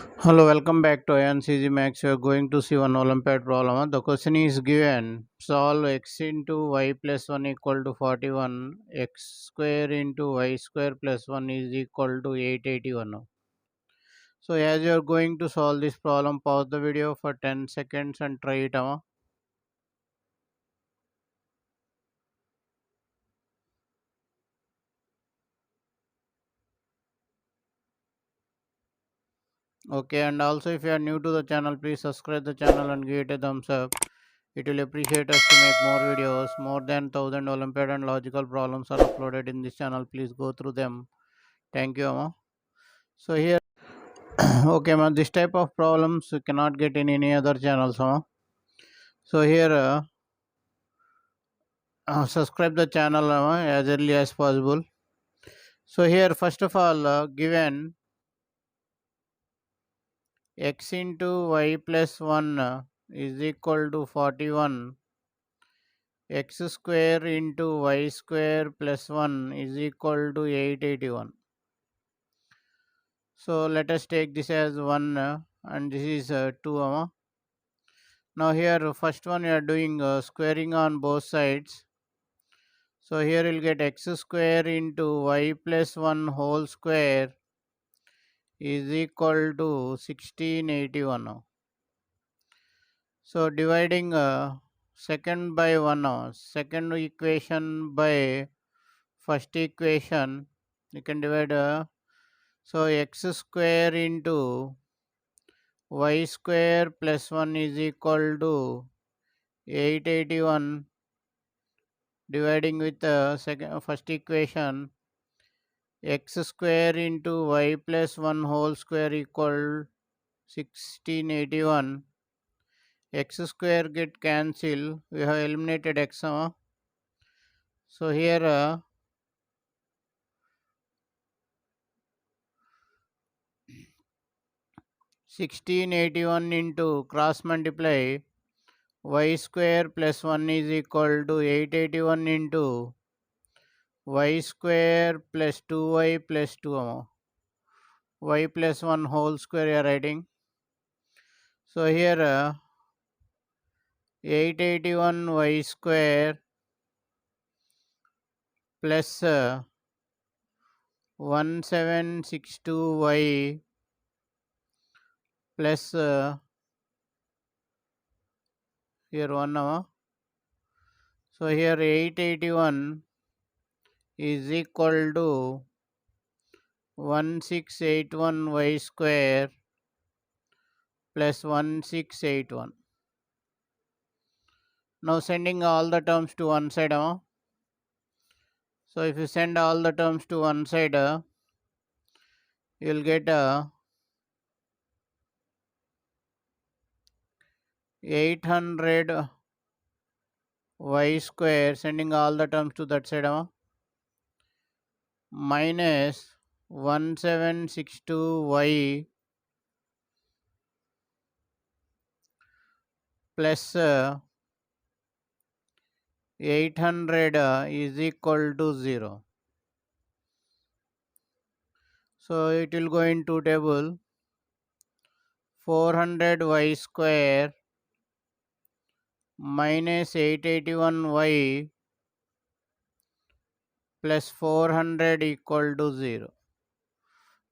Hello, welcome back to INCG Max. We are going to see one Olympiad problem. The question is given: solve x into y plus 1 equal to 41, x square into y square plus 1 is equal to 881. So, as you are going to solve this problem, pause the video for 10 seconds and try it. Okay, and also if you are new to the channel, please subscribe the channel and give it a thumbs up. It will appreciate us to make more videos. More than 1000 Olympiad and logical problems are uploaded in this channel. Please go through them. Thank you, Amma. So here, okay, Amma, this type of problems you cannot get in any other channels, Amma. So here, subscribe the channel, Amma, as early as possible. So here, first of all, given x into y plus 1 is equal to 41, x square into y square plus 1 is equal to 881. So let us take this as 1 and this is 2. Now here first one we are doing squaring on both sides. So here you'll get x square into y plus 1 whole square is equal to 1681 now. So dividing second by 1 now. Second equation by first equation, you can divide so x square into y square plus 1 is equal to 881, dividing with the first equation, x square into y plus 1 whole square equal 1681. X square get cancelled. We have eliminated x. So here 1681 into cross multiply y square plus 1 is equal to 881 into y square plus 2y plus 2 y plus 1 whole square you are writing. So here 881 y square plus 1762 y plus here 1 so here 881 is equal to 1681 y square plus 1681. Now sending all the terms to one side. So if you send all the terms to one side, you will get 800 y square, sending all the terms to that side, minus 1762 y plus 800 is equal to 0. So it will go into table 400 y square minus 881 y plus 400 equal to 0.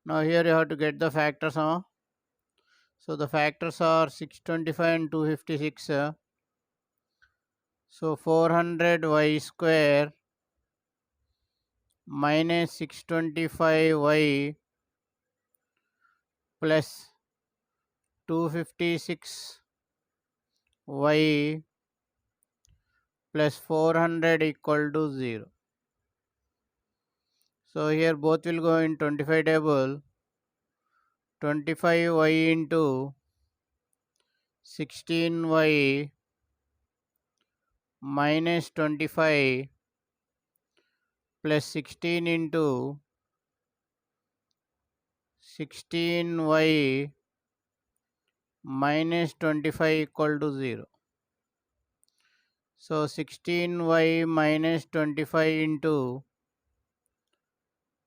Now here you have to get the factors. So the factors are 625 and 256. So 400 y square minus 625 y plus 256 y plus 400 equal to 0. So here both will go in 25 table. 25 y into 16y minus 25 plus 16 into 16y minus 25 equal to 0. So 16y minus 25 into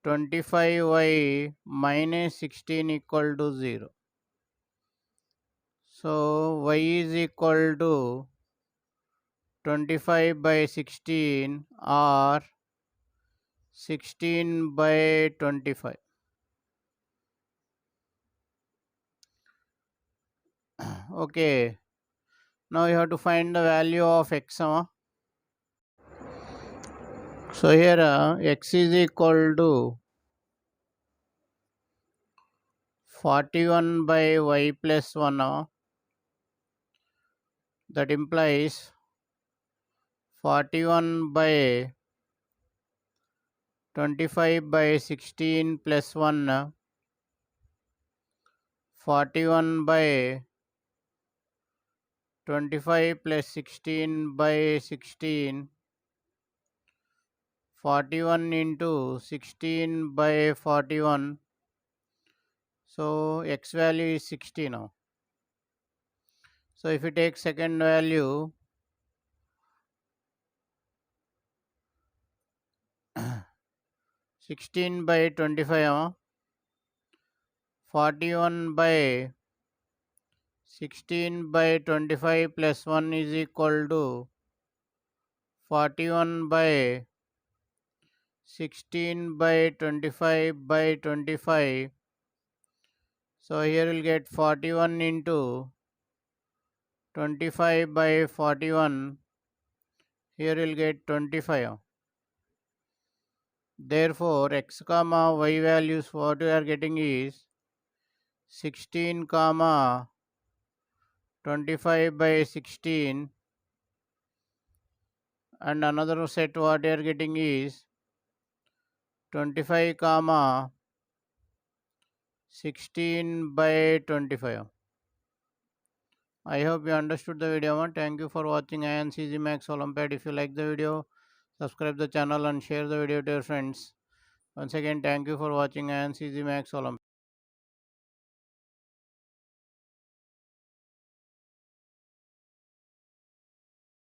25y minus 16 equal to 0. So y is equal to 25 by 16 or 16 by 25. Okay, now you have to find the value of x. So here x is equal to 41 by y plus 1. That implies 41 by 25 by 16 plus 1. 41 by 25 plus 16 by 16. 41 into 16 by 41. So x value is 60 now. So if you take second value, 16 by 25, 41 by 16 by 25 plus 1 is equal to 41 by 16 by 25 by 25. So here we'll get 41 into 25 by 41. Here we'll get 25. Therefore, x comma y values what we are getting is 16 comma 25 by 16, and another set what we are getting is 25 comma 16 by 25. I hope you understood the video. Thank you for watching INCG Max Olympiad. If you like the video, subscribe the channel and share the video to your friends. Once again, thank you for watching INCG Max Olympiad.